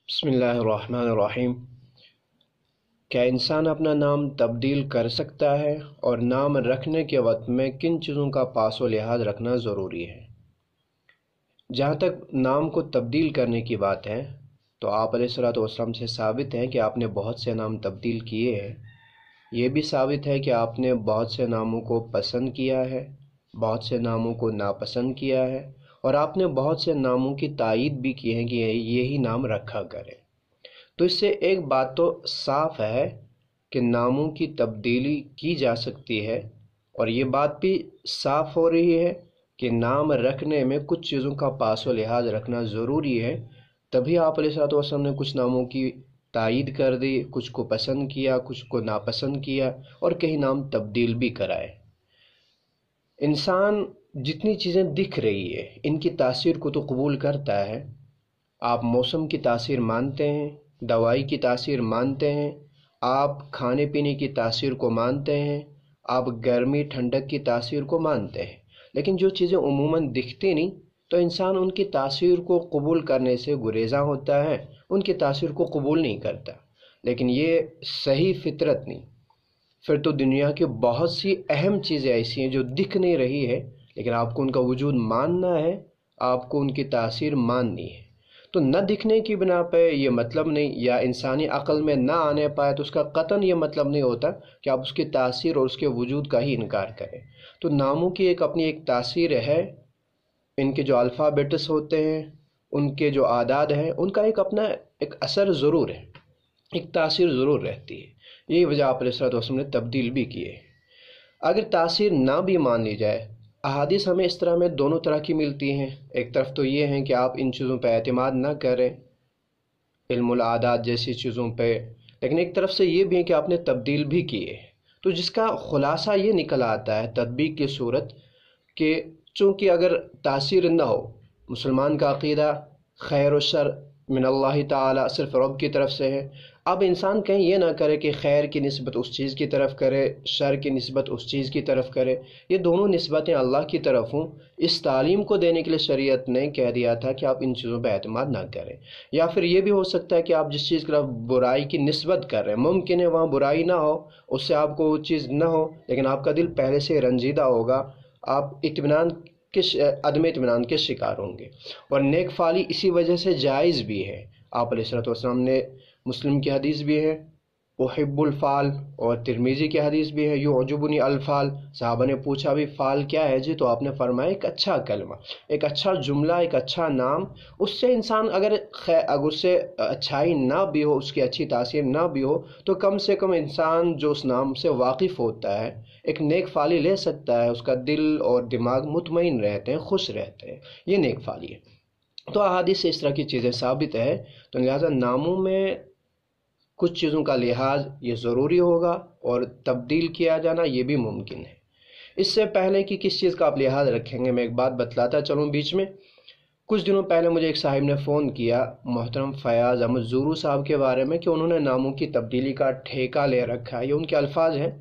بسم اللہ الرحمن الرحیم۔ کیا انسان اپنا نام تبدیل کر سکتا ہے اور نام رکھنے کے وقت میں کن چیزوں کا پاس و لحاظ رکھنا ضروری ہے؟ جہاں تک نام کو تبدیل کرنے کی بات ہے تو آپ علیہ الصلوۃ والسلام سے ثابت ہے کہ آپ نے بہت سے نام تبدیل کیے ہیں۔ یہ بھی ثابت ہے کہ آپ نے بہت سے ناموں کو پسند کیا ہے، بہت سے ناموں کو ناپسند کیا ہے، اور آپ نے بہت سے ناموں کی تائید بھی کی ہے کہ یہی نام رکھا کرے۔ تو اس سے ایک بات تو صاف ہے کہ ناموں کی تبدیلی کی جا سکتی ہے، اور یہ بات بھی صاف ہو رہی ہے کہ نام رکھنے میں کچھ چیزوں کا پاس و لحاظ رکھنا ضروری ہے۔ تبھی آپ علیہ الصلوۃ والسلام نے کچھ ناموں کی تائید کر دی، کچھ کو پسند کیا، کچھ کو ناپسند کیا، اور کئی نام تبدیل بھی کرائے۔ انسان جتنی چیزیں دکھ رہی ہے ان کی تاثیر کو تو قبول کرتا ہے۔ آپ موسم کی تاثیر مانتے ہیں، دوائی کی تاثیر مانتے ہیں، آپ کھانے پینے کی تاثیر کو مانتے ہیں، آپ گرمی ٹھنڈک کی تاثیر کو مانتے ہیں، لیکن جو چیزیں عموماً دکھتی نہیں تو انسان ان کی تاثیر کو قبول کرنے سے گریزاں ہوتا ہے، ان کی تاثیر کو قبول نہیں کرتا۔ لیکن یہ صحیح فطرت نہیں۔ پھر تو دنیا کی بہت سی اہم چیزیں ایسی ہیں جو دکھ نہیں رہی ہے، لیکن آپ کو ان کا وجود ماننا ہے، آپ کو ان کی تاثیر ماننی ہے۔ تو نہ دکھنے کی بنا پہ یہ مطلب نہیں، یا انسانی عقل میں نہ آنے پائے تو اس کا قطعاً یہ مطلب نہیں ہوتا کہ آپ اس کی تاثیر اور اس کے وجود کا ہی انکار کریں۔ تو ناموں کی اپنی ایک تاثیر ہے، ان کے جو الفابیٹس ہوتے ہیں، ان کے جو اعداد ہیں، ان کا اپنا ایک اثر ضرور ہے، ایک تاثیر ضرور رہتی ہے۔ یہی وجہ آپ علیہ الصلوۃ والسلام نے تبدیل بھی کیے۔ اگر تاثیر نہ بھی مان لی جائے، احادیث ہمیں اس طرح میں دونوں طرح کی ملتی ہیں۔ ایک طرف تو یہ ہے کہ آپ ان چیزوں پہ اعتماد نہ کریں، علم العادات جیسی چیزوں پہ، لیکن ایک طرف سے یہ بھی ہے کہ آپ نے تبدیل بھی کیے۔ تو جس کا خلاصہ یہ نکل آتا ہے تطبیق کی صورت کہ چونکہ اگر تاثیر نہ ہو، مسلمان کا عقیدہ خیر و شر من اللہ تعالی صرف رب کی طرف سے ہے، اب انسان کہیں یہ نہ کرے کہ خیر کی نسبت اس چیز کی طرف کرے، شر کی نسبت اس چیز کی طرف کرے، یہ دونوں نسبتیں اللہ کی طرف ہوں۔ اس تعلیم کو دینے کے لیے شریعت نے کہہ دیا تھا کہ آپ ان چیزوں پہ اعتماد نہ کریں۔ یا پھر یہ بھی ہو سکتا ہے کہ آپ جس چیز کی طرف برائی کی نسبت کر رہے ہیں، ممکن ہے وہاں برائی نہ ہو، اس سے آپ کو وہ چیز نہ ہو، لیکن آپ کا دل پہلے سے رنجیدہ ہوگا، آپ عدم اطمینان کے شکار ہوں گے۔ اور نیک فعلی اسی وجہ سے جائز بھی ہے۔ آپ علیہ الصلوۃ والسلام نے، مسلم کی حدیث بھی ہے احب الفال، اور ترمذی کی حدیث بھی ہے یعجبنی الفال۔ صحابہ نے پوچھا بھی فال کیا ہے جی؟ تو آپ نے فرمایا ایک اچھا کلمہ، ایک اچھا جملہ، ایک اچھا نام۔ اس سے انسان اگر اس سے اچھائی نہ بھی ہو، اس کی اچھی تاثیر نہ بھی ہو، تو کم سے کم انسان جو اس نام سے واقف ہوتا ہے ایک نیک فعلی لے سکتا ہے، اس کا دل اور دماغ مطمئن رہتے ہیں، خوش رہتے ہیں۔ یہ نیک فعلی ہے۔ تو احادیث سے اس طرح کی چیزیں ثابت ہے، تو لہٰذا ناموں میں کچھ چیزوں کا لحاظ یہ ضروری ہوگا، اور تبدیل کیا جانا یہ بھی ممکن ہے۔ اس سے پہلے کہ کس چیز کا آپ لحاظ رکھیں گے، میں ایک بات بتلاتا چلوں بیچ میں۔ کچھ دنوں پہلے مجھے ایک صاحب نے فون کیا، محترم فیاض احمد زورو صاحب کے بارے میں، کہ انہوں نے ناموں کی تبدیلی کا ٹھیکہ لے رکھا ہے، یہ ان کے الفاظ ہیں۔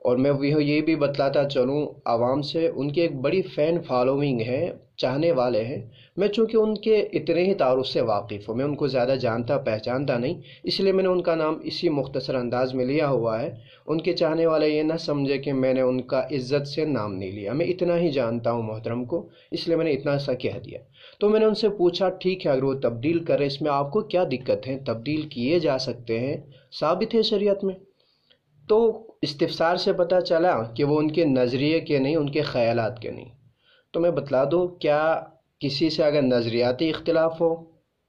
اور میں یہ بھی بتلاتا چلوں عوام سے، ان کی ایک بڑی فین فالوئنگ ہے، چاہنے والے ہیں۔ میں چونکہ ان کے اتنے ہی تعارف سے واقف ہوں، میں ان کو زیادہ جانتا پہچانتا نہیں، اس لیے میں نے ان کا نام اسی مختصر انداز میں لیا ہوا ہے۔ ان کے چاہنے والے یہ نہ سمجھے کہ میں نے ان کا عزت سے نام نہیں لیا، میں اتنا ہی جانتا ہوں محترم کو، اس لیے میں نے اتنا سا کہہ دیا۔ تو میں نے ان سے پوچھا ٹھیک ہے اگر وہ تبدیل کرے، اس میں آپ کو کیا دقت ہے؟ تبدیل کیے جا سکتے ہیں، ثابت ہے شریعت میں۔ تو استفسار سے پتہ چلا کہ وہ ان کے نظریے کے نہیں، ان کے خیالات کے نہیں۔ تو میں بتلا دوں، کیا کسی سے اگر نظریاتی اختلاف ہو،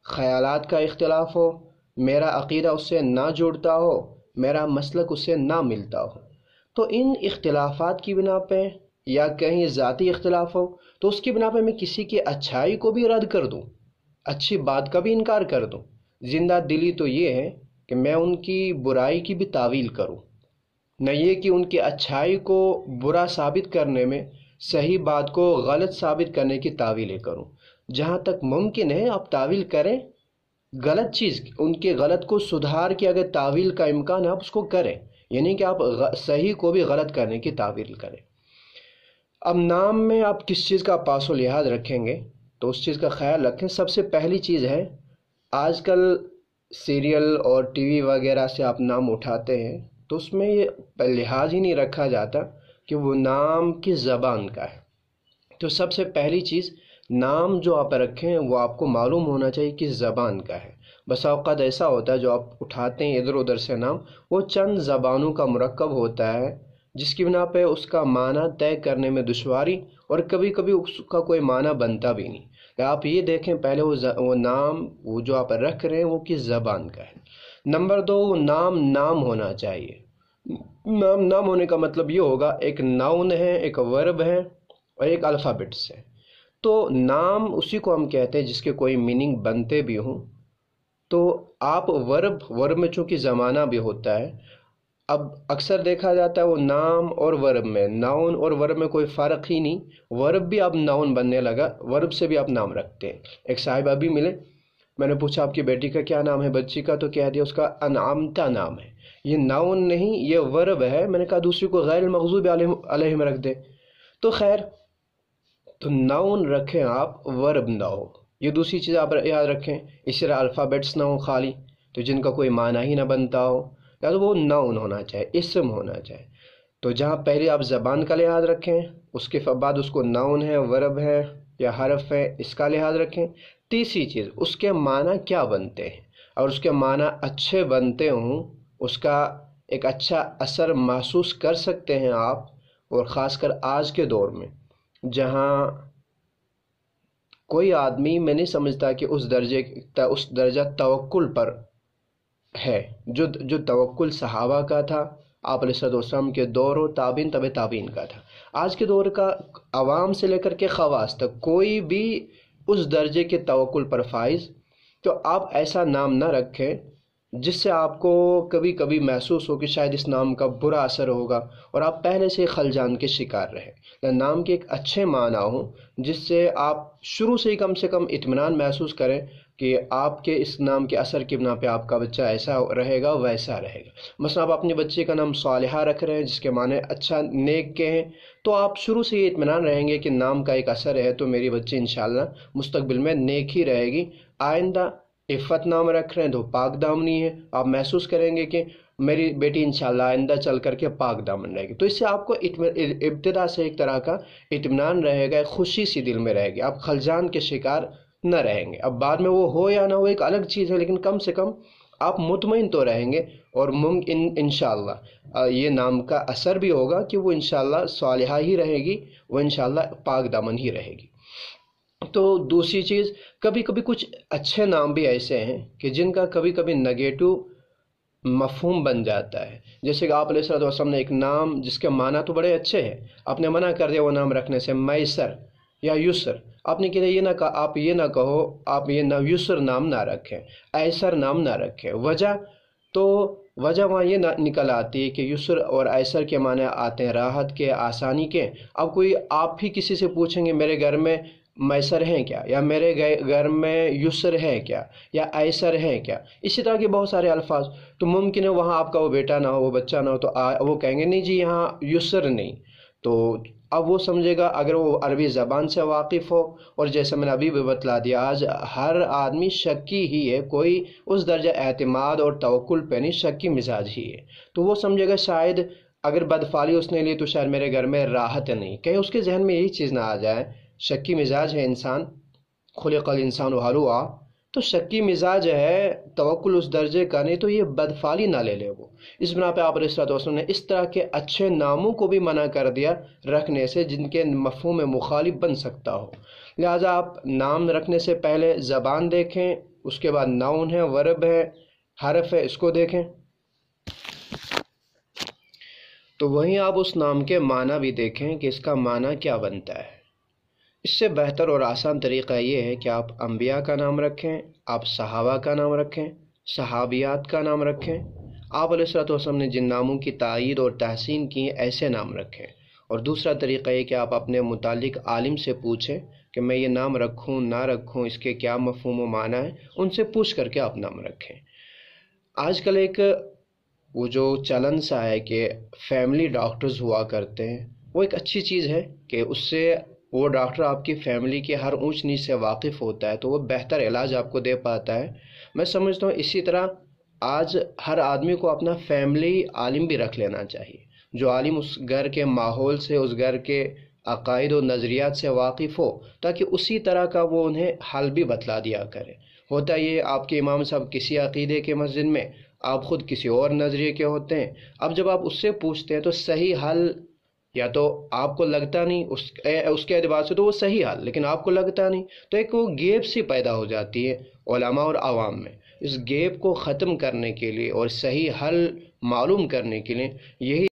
خیالات کا اختلاف ہو، میرا عقیدہ اس سے نہ جڑتا ہو، میرا مسلک اس سے نہ ملتا ہو، تو ان اختلافات کی بنا پہ یا کہیں ذاتی اختلاف ہو تو اس کی بنا پہ میں کسی کی اچھائی کو بھی رد کر دوں، اچھی بات کا بھی انکار کر دوں؟ زندہ دلی تو یہ ہے کہ میں ان کی برائی کی بھی تعویل کروں، نہ یہ کہ ان کی اچھائی کو برا ثابت کرنے میں صحیح بات کو غلط ثابت کرنے کی تعویلیں کروں۔ جہاں تک ممکن ہے آپ تعویل کریں، غلط چیز ان کے غلط کو سدھار کے اگر تعویل کا امکان ہے آپ اس کو کریں، یعنی کہ آپ صحیح کو بھی غلط کرنے کی تعویل کریں۔ اب نام میں آپ کس چیز کا پاس و لحاظ رکھیں گے تو اس چیز کا خیال رکھیں۔ سب سے پہلی چیز ہے آج کل سیریل اور ٹی وی وغیرہ سے آپ نام اٹھاتے ہیں تو اس میں یہ لحاظ ہی نہیں رکھا جاتا کہ وہ نام کس زبان کا ہے۔ تو سب سے پہلی چیز، نام جو آپ رکھیں وہ آپ کو معلوم ہونا چاہیے کس زبان کا ہے۔ بسا اوقات ایسا ہوتا ہے جو آپ اٹھاتے ہیں ادھر ادھر سے نام، وہ چند زبانوں کا مرکب ہوتا ہے، جس کی بنا پہ اس کا معنی طے کرنے میں دشواری، اور کبھی کبھی اس کا کوئی معنی بنتا بھی نہیں۔ آپ یہ دیکھیں پہلے وہ نام وہ جو آپ رکھ رہے ہیں وہ کس زبان کا ہے۔ نمبر 2، وہ نام ہونا چاہیے۔ نام ہونے کا مطلب یہ ہوگا ایک ناؤن ہے، ایک ورب ہے اور ایک الفابیٹس ہے۔ تو نام اسی کو ہم کہتے ہیں جس کے کوئی میننگ بنتے بھی ہوں۔ تو آپ ورب میں چونکہ زمانہ بھی ہوتا ہے، اب اکثر دیکھا جاتا ہے وہ نام اور ورب میں، ناؤن اور ورب میں کوئی فرق ہی نہیں، ورب بھی اب ناؤن بننے لگا، ورب سے بھی آپ نام رکھتے ہیں۔ ایک صاحب ابھی ملے، میں نے پوچھا آپ کی بیٹی کا کیا نام ہے، بچی کا، تو کہہ دیا اس کا انعامتا نام ہے۔ یہ ناؤن نہیں، یہ ورب ہے۔ میں نے کہا دوسری کو غیر المغضوب علیہم رکھ دے۔ تو خیر، تو ناؤن رکھیں آپ، ورب نہ ہو۔ یہ دوسری چیز آپ یاد رکھیں۔ اس طرح الفابیٹس نہ ہو خالی، تو جن کا کوئی معنی ہی نہ بنتا ہو، یا تو وہ ناؤن ہونا چاہیے، اسم ہونا چاہیے۔ تو جہاں پہلے آپ زبان کا لحاظ رکھیں، اس کے بعد اس کو ناؤن ہے، ورب ہے یا حرف ہے، اس کا لحاظ رکھیں۔ تیسری چیز، اس کے معنی کیا بنتے ہیں، اور اس کے معنی اچھے بنتے ہوں، اس کا ایک اچھا اثر محسوس کر سکتے ہیں آپ، اور خاص کر آج کے دور میں جہاں کوئی آدمی، میں نہیں سمجھتا کہ اس درجہ توکل پر ہے جو توکل صحابہ کا تھا، آپ علیہ السلام کے دور و تابعین طب تابعین کا تھا۔ آج کے دور کا عوام سے لے کر کے خواص تک کوئی بھی اس درجے کے توکل پر فائز۔ تو آپ ایسا نام نہ رکھیں جس سے آپ کو کبھی کبھی محسوس ہو کہ شاید اس نام کا برا اثر ہوگا، اور آپ پہلے سے خلجان کے شکار رہے۔ نام کے ایک اچھے معنی ہوں جس سے آپ شروع سے ہی کم اطمینان محسوس کریں کہ آپ کے اس نام کے اثر کی بنا پہ آپ کا بچہ ایسا رہے گا ویسا رہے گا۔ مثلا آپ اپنے بچے کا نام صالحہ رکھ رہے ہیں جس کے معنی اچھا، نیک کے ہیں، تو آپ شروع سے یہ اطمینان رہیں گے کہ نام کا ایک اثر ہے تو میری بچی انشاءاللہ مستقبل میں نیک ہی رہے گی۔ آئندہ عفت نام رکھ رہے ہیں تو پاک دامنی ہے، آپ محسوس کریں گے کہ میری بیٹی انشاءاللہ آئندہ چل کر کے پاک دامن رہے گی۔ تو اس سے آپ کو ابتدا سے ایک طرح کا اطمینان رہے گا، خوشی سی دل میں رہے گی، آپ خلجان کے شکار نہ رہیں گے۔ اب بعد میں وہ ہو یا نہ ہو ایک الگ چیز ہے، لیکن کم سے کم آپ مطمئن تو رہیں گے، اور انشاءاللہ یہ نام کا اثر بھی ہوگا کہ وہ انشاءاللہ صالحہ ہی رہے گی، وہ انشاءاللہ پاک دامن ہی رہے گی۔ تو دوسری چیز، کبھی کبھی کچھ اچھے نام بھی ایسے ہیں کہ جن کا کبھی کبھی نگیٹو مفہوم بن جاتا ہے۔ جیسے کہ آپ علیہ السلام نے ایک نام جس کے معنی تو بڑے اچھے ہیں، آپ نے منع کر دیا وہ نام رکھنے سے، میسر یا یسر۔ آپ نے کہا آپ یہ نہ کہو، آپ یہ یسر نام نہ رکھیں، ایسر نام نہ رکھیں۔ وجہ وہاں یہ نکل آتی ہے کہ یسر اور ایسر کے معنی آتے ہیں راحت کے، آسانی کے۔ اب آپ ہی کسی سے پوچھیں گے میرے گھر میں میسر ہیں کیا، یا میرے گھر میں یسر ہے کیا، یا ایسر ہے کیا، اسی طرح کے بہت سارے الفاظ، تو ممکن ہے وہاں آپ کا وہ بیٹا نہ ہو، وہ بچہ نہ ہو، تو وہ کہیں گے نہیں جی یہاں یسر نہیں۔ تو اب وہ سمجھے گا، اگر وہ عربی زبان سے واقف ہو، اور جیسے میں نے ابھی بھی بتلا دیا، آج ہر آدمی شکی ہی ہے، کوئی اس درجہ اعتماد اور توکل پہ نہیں، شکی مزاج ہی ہے، تو وہ سمجھے گا شاید اگر بدفعلی اس نے لی تو شاید میرے گھر میں راحت نہیں، کہیں اس کے ذہن میں یہی چیز نہ آ جائے۔ شکی مزاج ہے انسان، خلق الانسان ہلوعا، تو شکی مزاج ہے، توکل اس درجے کا نہیں، تو یہ بدفعلی نہ لے وہ۔ اس بنا پہ آپ علیہ السلام نے اس طرح کے اچھے ناموں کو بھی منع کر دیا رکھنے سے جن کے مفہوم مخالف بن سکتا ہو۔ لہٰذا آپ نام رکھنے سے پہلے زبان دیکھیں، اس کے بعد ناؤن ہے، ورب ہے، حرف ہے، اس کو دیکھیں۔ تو وہیں آپ اس نام کے معنی بھی دیکھیں کہ اس کا معنی کیا بنتا ہے۔ اس سے بہتر اور آسان طریقہ یہ ہے کہ آپ انبیاء کا نام رکھیں، آپ صحابہ کا نام رکھیں، صحابیات کا نام رکھیں۔ آپ علیہ السلام نے جن ناموں کی تائید اور تحسین کی ہیں ایسے نام رکھیں۔ اور دوسرا طریقہ یہ کہ آپ اپنے متعلق عالم سے پوچھیں کہ میں یہ نام رکھوں نہ رکھوں، اس کے کیا مفہوم و معنی ہے، ان سے پوچھ کر کے آپ نام رکھیں۔ آج کل ایک وہ جو چلن سا ہے کہ فیملی ڈاکٹرز ہوا کرتے ہیں، وہ ایک اچھی چیز ہے کہ اس سے وہ ڈاکٹر آپ کی فیملی کے ہر اونچ نیچ سے واقف ہوتا ہے، تو وہ بہتر علاج آپ کو دے پاتا ہے۔ میں سمجھتا ہوں اسی طرح آج ہر آدمی کو اپنا فیملی عالم بھی رکھ لینا چاہیے، جو عالم اس گھر کے ماحول سے، اس گھر کے عقائد و نظریات سے واقف ہو، تاکہ اسی طرح کا وہ انہیں حل بھی بتلا دیا کرے۔ ہوتا یہ آپ کے امام صاحب کسی عقیدے کے مسجد میں، آپ خود کسی اور نظریے کے ہوتے ہیں، اب جب آپ اس سے پوچھتے ہیں تو صحیح حل یا تو آپ کو لگتا نہیں، اس کے اعتبار سے تو وہ صحیح حل، لیکن آپ کو لگتا نہیں، تو ایک وہ گیپ سی پیدا ہو جاتی ہے علماء اور عوام میں۔ اس گیپ کو ختم کرنے کے لیے اور صحیح حل معلوم کرنے کے لیے یہی